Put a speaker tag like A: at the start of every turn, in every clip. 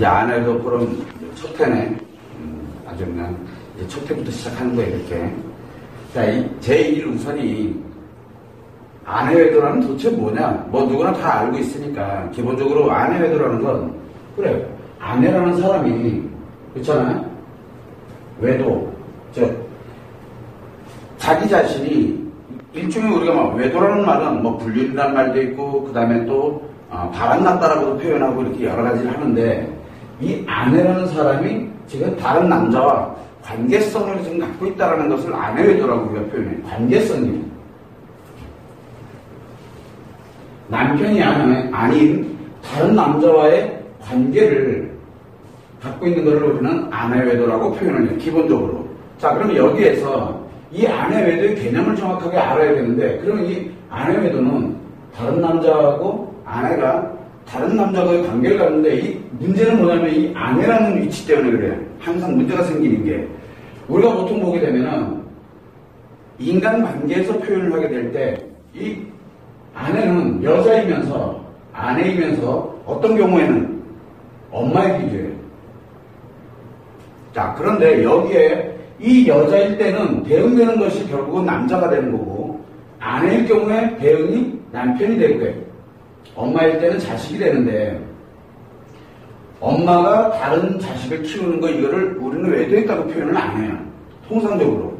A: 이제 아내도 그런 첫 해네. 아주 그냥 이제 첫 해부터 시작하는 거예요, 이렇게. 자, 제1 우선이 아내 외도라는 도대체 뭐냐? 뭐 누구나 다 알고 있으니까 기본적으로 아내 외도라는 건 그래 아내라는 사람이 그렇잖아요. 외도 자기 자신이 일종의 우리가 막 외도라는 말은 뭐 불륜이라는 말도 있고 그 다음에 또 바람났다라고도 표현하고 이렇게 여러 가지를 하는데 이 아내라는 사람이 지금 다른 남자와 관계성을 지금 갖고 있다는 것을 아내 외도라고 우리가 표현해요. 관계성이에요. 남편이 아닌 다른 남자와의 관계를 갖고 있는 것을 우리는 아내 외도라고 표현을 해요. 기본적으로. 자, 그러면 여기에서 이 아내 외도의 개념을 정확하게 알아야 되는데 그러면 이 아내 외도는 다른 남자하고 아내가 다른 남자와의 관계를 갖는데 이 문제는 뭐냐면 이 아내라는 위치 때문에 그래요. 항상 문제가 생기는 게 우리가 보통 보게 되면은 인간관계에서 표현을 하게 될 때 이 아내는 여자이면서 아내이면서 어떤 경우에는 엄마의 비주예요. 자, 그런데 여기에 이 여자일 때는 대응되는 것이 결국은 남자가 되는 거고 아내일 경우에 대응이 남편이 되고요. 엄마일 때는 자식이 되는데 엄마가 다른 자식을 키우는 거 이거를 우리는 외도했다고 표현을 안 해요. 통상적으로.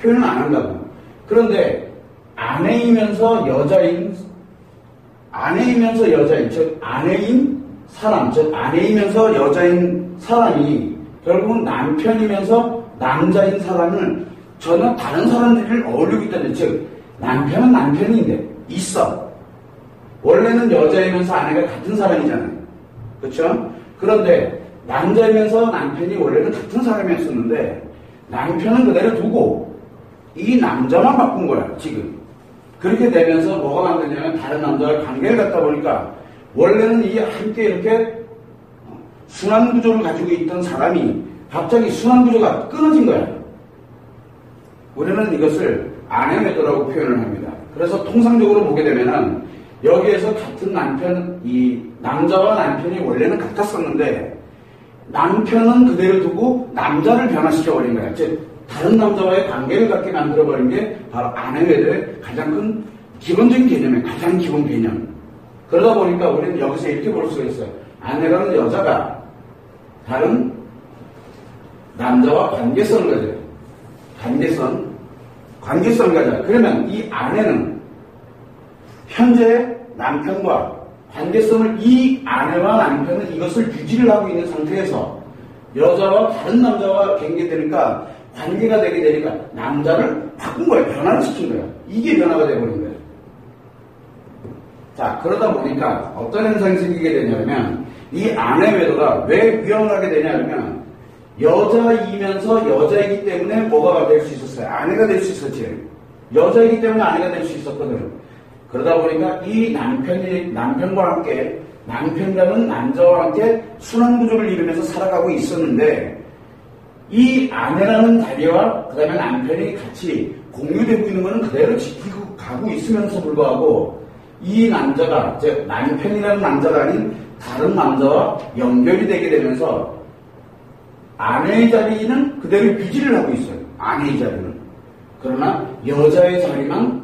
A: 표현을 안 한다고. 그런데 아내이면서 여자인, 즉 아내인 사람, 즉 아내이면서 여자인 사람이 결국은 남편이면서 남자인 사람을 전혀 다른 사람들을 어울리고 있다는, 즉 남편은 남편인데 있어. 원래는 여자이면서 아내가 같은 사람이잖아요. 그렇죠? 그런데 남자이면서 남편이 원래는 같은 사람이었었는데 남편은 그대로 두고 이 남자만 바꾼 거야, 지금. 그렇게 되면서 뭐가 만드냐면 다른 남자와 관계를 갖다 보니까 원래는 이 함께 이렇게 순환구조를 가지고 있던 사람이 갑자기 순환구조가 끊어진 거야. 우리는 이것을 아내 외도라고 표현을 합니다. 그래서 통상적으로 보게 되면은 여기에서 같은 남편, 이 남자와 남편이 원래는 같았었는데 남편은 그대로 두고 남자를 변화시켜버린 거야. 즉 다른 남자와의 관계를 갖게 만들어버린 게 바로 아내 외도의 가장 큰 기본적인 개념이에요. 가장 기본 개념. 그러다 보니까 우리는 여기서 이렇게 볼 수가 있어요. 아내라는 여자가 다른 남자와 관계성을 가져요. 관계성을 가져요. 그러면 이 아내는 현재 남편과 관계성을 이 아내와 남편은 이것을 유지를 하고 있는 상태에서 여자와 다른 남자와 관계되니까 관계가 되게 되니까 남자를 바꾼 거예요. 변화를 시킨 거예요. 이게 변화가 되어버린 거예요. 자, 그러다 보니까 어떤 현상이 생기게 되냐면 이 아내 외도가 왜 위험하게 되냐면 여자이면서 여자이기 때문에 뭐가 될 수 있었어요? 아내가 될 수 있었지. 여자이기 때문에 아내가 될 수 있었거든. 그러다 보니까 이 남편과 함께 남편이라는 남자와 함께 순환구조를 이루면서 살아가고 있었는데 이 아내라는 다리와 그 다음에 남편이 같이 공유되고 있는 것은 그대로 지키고 가고 있으면서 불구하고 이 남자가, 즉 남편이라는 남자가 아닌 다른 남자와 연결이 되게 되면서 아내의 자리는 그대로 유지를 하고 있어요. 아내의 자리는. 그러나 여자의 자리만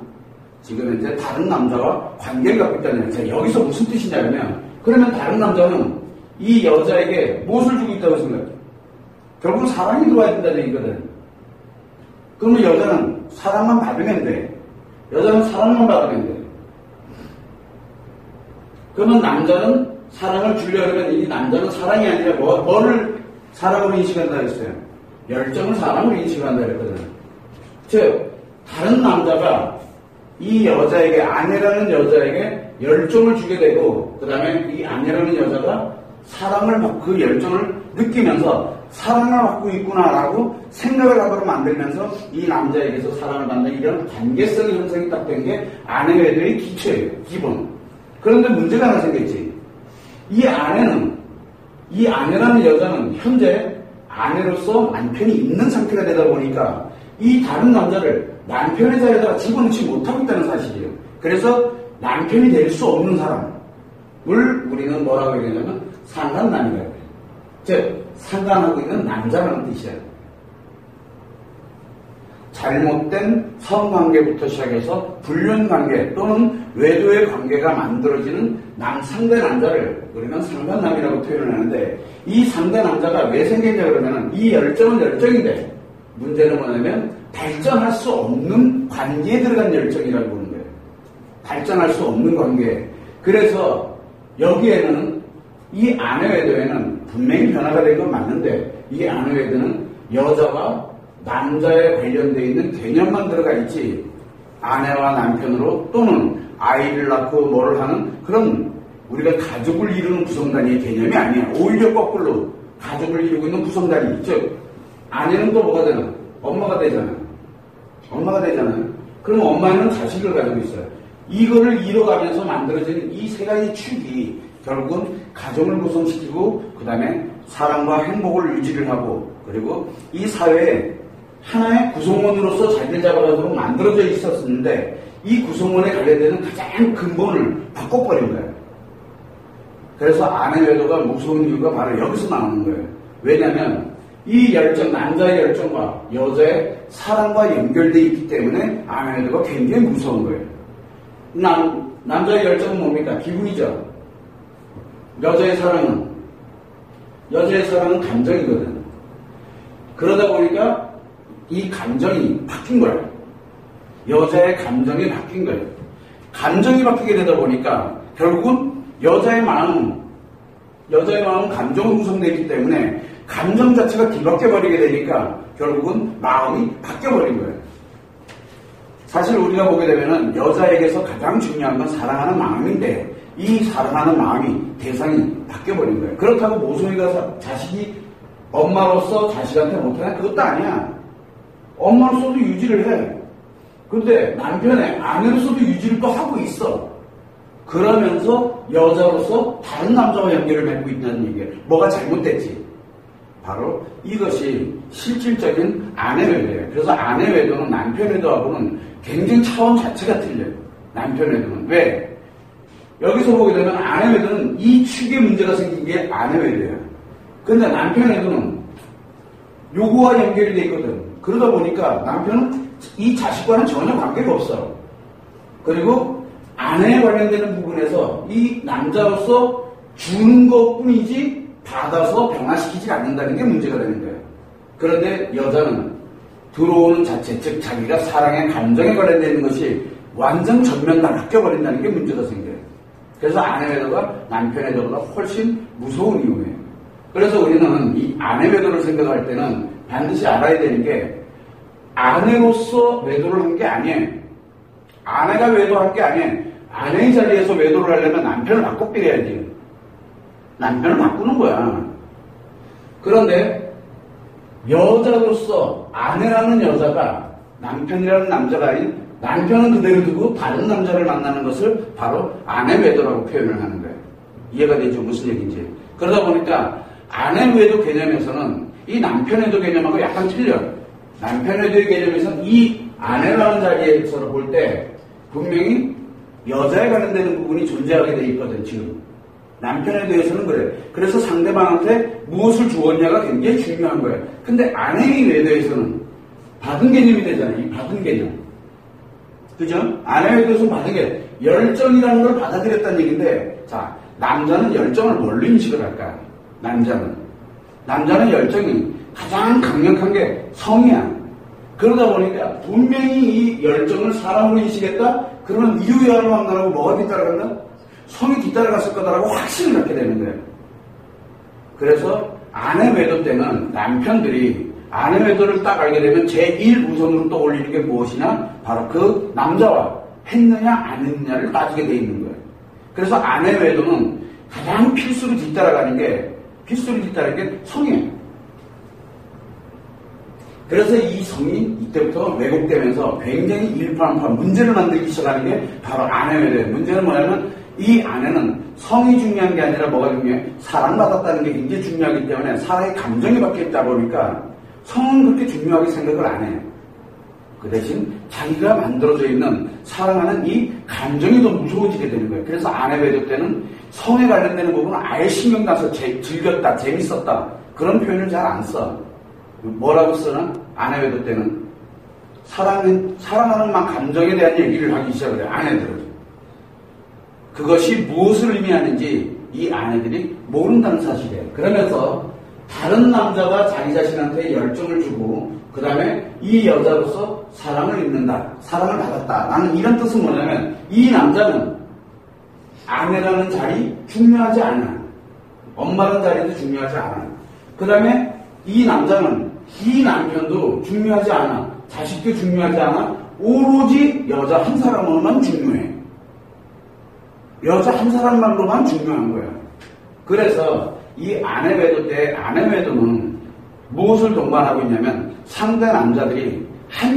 A: 지금 이제 다른 남자와 관계를 갖고 있다는 거예요. 여기서 무슨 뜻이냐면 그러면 다른 남자는 이 여자에게 무엇을 주고 있다고 생각해요? 결국 사랑이 들어와야 된다는 얘기거든. 그러면 여자는 사랑만 받으면 돼. 여자는 사랑만 받으면 돼. 그러면 남자는 사랑을 주려면 이 남자는 사랑이 아니라 뭐를 사랑으로 인식한다 했어요? 열정을 사랑으로 인식한다 했거든. 즉 다른 남자가 이 여자에게, 아내라는 여자에게 열정을 주게 되고 그 다음에 이 아내라는 여자가 사랑을 받고 그 열정을 느끼면서 사랑을 받고 있구나라고 생각을 하도록 만들면서 이 남자에게서 사랑을 받는 이런 관계성의 형성이 딱 된 게 아내 외도의 기초예요. 기본. 그런데 문제가 하나 생겼지. 이 아내라는 여자는 현재 아내로서 남편이 있는 상태가 되다 보니까 이 다른 남자를 남편의 자리에다가 집어넣지 못하고 있다는 사실이에요. 그래서 남편이 될 수 없는 사람을 우리는 뭐라고 얘기하냐면 상간남이라고 해요. 즉 상관하고 있는 남자라는 뜻이에요. 잘못된 성관계부터 시작해서 불륜관계 또는 외도의 관계가 만들어지는 상대 남자를 우리는 상관남이라고 표현을 하는데, 이 상대 남자가 왜 생겼냐 그러면 이 열정은 열정인데 문제는 뭐냐면 발전할 수 없는 관계에 들어간 열정이라고 보는 거예요. 발전할 수 없는 관계. 그래서 여기에는 이 아내외도에는 분명히 변화가 된 건 맞는데, 이 아내외도는 여자와 남자에 관련되어 있는 개념만 들어가 있지, 아내와 남편으로 또는 아이를 낳고 뭐를 하는 그런 우리가 가족을 이루는 구성단위의 개념이 아니야. 오히려 거꾸로 가족을 이루고 있는 구성단위. 즉 아내는 또 뭐가 되나? 엄마가 되잖아. 엄마가 되잖아요. 그럼 엄마는 자식을 가지고 있어요. 이거를 이뤄가면서 만들어지는 이 세 가지 축이 결국은 가정을 구성시키고 그 다음에 사랑과 행복을 유지를 하고, 그리고 이 사회에 하나의 구성원으로서 자리를 잡아가지고 만들어져 있었는데, 이 구성원에 관련되는 가장 근본을 바꿔버린 거예요. 그래서 아내외도가 무서운 이유가 바로 여기서 나오는 거예요. 왜냐하면 이 열정, 남자의 열정과 여자의 사랑과 연결되어 있기 때문에 아내외도가 굉장히 무서운 거예요. 남자의 열정은 뭡니까? 기분이죠. 여자의 사랑은 감정이거든. 그러다 보니까 이 감정이 바뀐 거예요. 여자의 감정이 바뀐 거예요. 감정이 바뀌게 되다 보니까 결국은 여자의 마음은 감정으로 구성되어 있기 때문에 감정 자체가 뒤바뀌어버리게 되니까 결국은 마음이 바뀌어버린 거예요. 사실 우리가 보게 되면은 여자에게서 가장 중요한 건 사랑하는 마음인데, 이 사랑하는 마음이 대상이 바뀌어버린 거예요. 그렇다고 모성이가 자식이 엄마로서 자식한테 못하냐? 그것도 아니야. 엄마로서도 유지를 해. 근데 남편의 아내로서도 유지를 또 하고 있어. 그러면서 여자로서 다른 남자와 연결을 맺고 있다는 얘기예요. 뭐가 잘못됐지? 바로 이것이 실질적인 아내외도예요. 그래서 아내외도는 남편외도하고는 굉장히 차원 자체가 틀려요. 남편외도는. 왜? 여기서 보게 되면 아내외도는 이 축에 문제가 생긴 게 아내외도예요. 근데 남편외도는 요거와 연결이 돼 있거든. 그러다 보니까 남편은 이 자식과는 전혀 관계가 없어. 그리고 아내에 관련되는 부분에서 이 남자로서 주는 것뿐이지 받아서 변화시키지 않는다는 게 문제가 되는 거예요. 그런데 여자는 들어오는 자체, 즉 자기가 사랑의 감정에 관련되는 것이 완전 전면 다 바뀌어버린다는 게 문제가 생겨요. 그래서 아내외도가 남편외도보다 훨씬 무서운 이유예요. 그래서 우리는 이 아내외도를 생각할 때는 반드시 알아야 되는 게, 아내로서 외도를 한 게 아니에요. 아내가 외도한 게 아니에요. 아내의 자리에서 외도를 하려면 남편을 바꿔버려야지. 남편을 바꾸는 거야. 그런데 여자로서 아내라는 여자가 남편이라는 남자가 아닌, 남편은 그대로 두고 다른 남자를 만나는 것을 바로 아내 외도라고 표현을 하는 거예요. 이해가 되죠? 무슨 얘기인지. 그러다 보니까 아내 외도 개념에서는 이 남편 외도 개념하고 약간 틀려요. 남편 외도의 개념에서는 이 아내라는 자리에서 볼 때 분명히 여자에 관련되는 부분이 존재하게 돼 있거든, 지금. 남편에 대해서는 그래. 그래서 상대방한테 무엇을 주었냐가 굉장히 중요한 거예요. 근데 아내의 외도에서는 받은 개념이 되잖아요. 이 받은 개념. 그죠? 아내 외도에서 받은 게 열정이라는 걸 받아들였다는 얘기인데, 자, 남자는 열정을 뭘로 인식을 할까? 남자는 열정이 가장 강력한 게 성이야. 그러다 보니까 분명히 이 열정을 사람으로 인식했다? 그러면 이유야로 만나라고 뭐가 뒤따라간다? 성이 뒤따라갔을 거다라고 확신을 갖게 되는 거예요. 그래서 아내 외도 때는 남편들이 아내 외도를 딱 알게 되면 제1 우선으로 떠올리는 게 무엇이냐? 바로 그 남자와 했느냐 안 했느냐를 따지게 돼 있는 거예요. 그래서 아내 외도는 가장 필수로 뒤따라가는 게 성이에요. 그래서 이 성이 이때부터 왜곡되면서 굉장히 일파만파 문제를 만들기 시작하는 게 바로 아내 외도예요. 문제는 뭐냐면 이 아내는 성이 중요한 게 아니라 뭐가 중요해? 사랑받았다는 게 굉장히 중요하기 때문에 사랑의 감정이 바뀌었다 보니까 성은 그렇게 중요하게 생각을 안 해요. 그 대신 자기가 만들어져 있는 사랑하는 이 감정이 더 무서워지게 되는 거예요. 그래서 아내 외도 때는 성에 관련되는 부분은 아예 신경 나서 즐겼다, 재밌었다 그런 표현을 잘 안 써. 뭐라고 쓰나? 아내 외도 때는 사랑하는 만 감정에 대한 얘기를 하기 시작을 해요. 아내들은. 그것이 무엇을 의미하는지 이 아내들이 모른다는 사실이에요. 그러면서 다른 남자가 자기 자신한테 열정을 주고 그 다음에 이 여자로서 사랑을 입는다, 사랑을 받았다 라는 이런 뜻은 뭐냐면 이 남자는 아내라는 자리 중요하지 않아. 엄마라는 자리도 중요하지 않아. 그 다음에 이 남자는 이 남편도 중요하지 않아. 자식도 중요하지 않아. 오로지 여자 한 사람으로만 중요해. 여자 한 사람만으로만 중요한 거예요. 그래서 이 아내 외도 때 아내 외도는 무엇을 동반하고 있냐면 상대 남자들이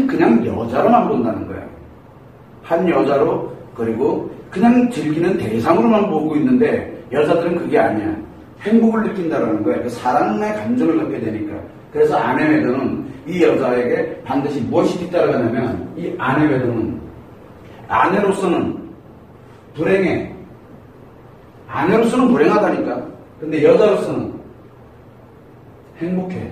A: 그냥 여자로만 본다는 거예요. 한 여자로 그리고 그냥 즐기는 대상으로만 보고 있는데 여자들은 그게 아니야. 행복을 느낀다라는 거예요. 그 사랑의 감정을 갖게 되니까. 그래서 아내 외도는 이 여자에게 반드시 무엇이 뒤따라가냐면 이 아내 외도는 아내로서는 불행해. 아내로서는 불행하다니까. 근데 여자로서는 행복해.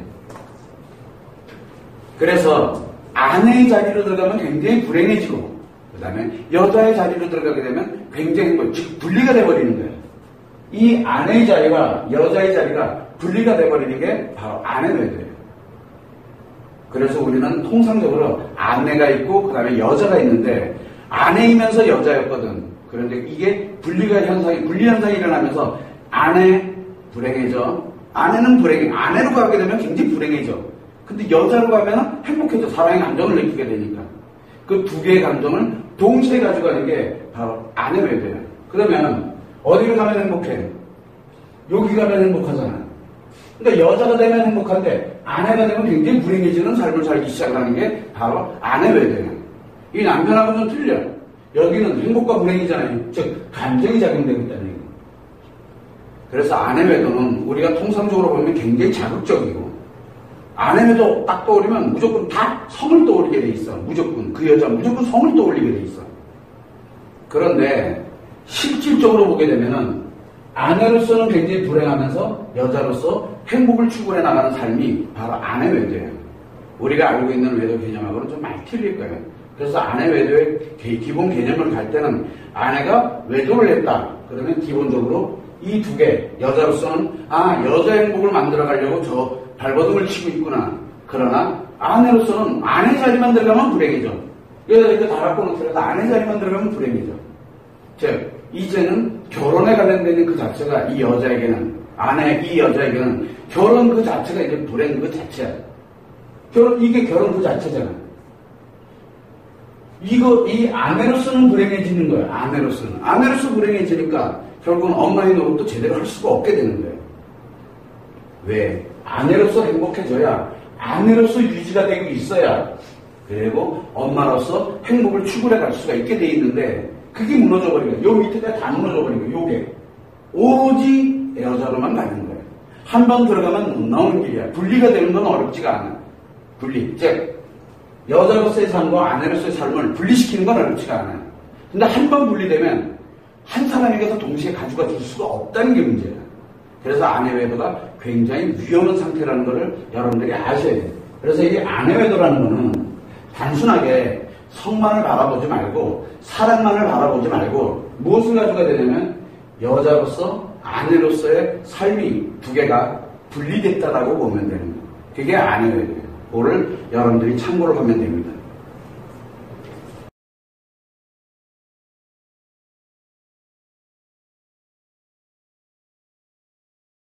A: 그래서 아내의 자리로 들어가면 굉장히 불행해지고 그 다음에 여자의 자리로 들어가게 되면 굉장히 즉 분리가 돼버리는 거예요. 이 아내의 자리와 여자의 자리가 분리가 돼버리는 게 바로 아내 외도예요. 그래서 우리는 통상적으로 아내가 있고 그 다음에 여자가 있는데 아내이면서 여자였거든. 그런데 이게 분리 현상이 일어나면서 아내 불행해져. 아내는 불행해. 아내로 가게 되면 굉장히 불행해져. 근데 여자로 가면 행복해져. 사랑의 감정을 느끼게 되니까. 그 두 개의 감정을 동시에 가져가는 게 바로 아내 외도예요. 그러면 어디로 가면 행복해? 여기 가면 행복하잖아. 그러니까 여자가 되면 행복한데 아내가 되면 굉장히 불행해지는 삶을 살기 시작하는 게 바로 아내 외도예요. 이 남편하고는 틀려. 여기는 행복과 불행이잖아요. 즉 감정이 작용되고 있다는 얘기예요. 그래서 아내 외도는 우리가 통상적으로 보면 굉장히 자극적이고 아내 외도 딱 떠오르면 무조건 다 성을 떠올리게 돼 있어. 무조건 그 여자 무조건 성을 떠올리게 돼 있어. 그런데 실질적으로 보게 되면은 아내로서는 굉장히 불행하면서 여자로서 행복을 추구해 나가는 삶이 바로 아내 외도예요. 우리가 알고 있는 외도 개념하고는 좀 많이 틀릴 거예요. 그래서 아내 외도의 기본 개념을 갈 때는 아내가 외도를 했다. 그러면 기본적으로 이 두 개, 여자로서는 여자 행복을 만들어 가려고 저 발버둥을 치고 있구나. 그러나 아내로서는 아내 자리만 들어가면 불행해져. 여자 이렇게 다락고는 들어가서 아내 자리만 들어가면 불행해져. 즉 이제는 결혼에 관련된 그 자체가 이 여자에게는 이 여자에게는 결혼 그 자체가 이제 불행 그 자체야. 이게 결혼 그 자체잖아. 이 아내로서는 불행해지는 거야. 아내로서 불행해지니까 결국은 엄마의 노릇도 제대로 할 수가 없게 되는 거예요. 왜? 아내로서 행복해져야 아내로서 유지가 되고 있어야 그리고 엄마로서 행복을 추구해 갈 수가 있게 돼 있는데 그게 무너져버리는 거예요. 요 밑에가 다 무너져버리는 거예요. 요게 오로지 여자로만 가는 거예요. 한 번 들어가면 못 나오는 길이야. 분리가 되는 건 어렵지가 않아. 즉 여자로서의 삶과 아내로서의 삶을 분리시키는 건 어렵지가 않아요. 근데 한 번 분리되면 한 사람에게서 동시에 가져가 줄 수가 없다는 게 문제예요. 그래서 아내 외도가 굉장히 위험한 상태라는 것을 여러분들이 아셔야 돼요. 그래서 이 아내 외도라는 거는 단순하게 성만을 바라보지 말고 사랑만을 바라보지 말고 무엇을 가져가야 되냐면 여자로서 아내로서의 삶이 두 개가 분리됐다라고 보면 되는 거예요. 그게 아내 외도예요. 그거를 여러분들이 참고를 하면 됩니다.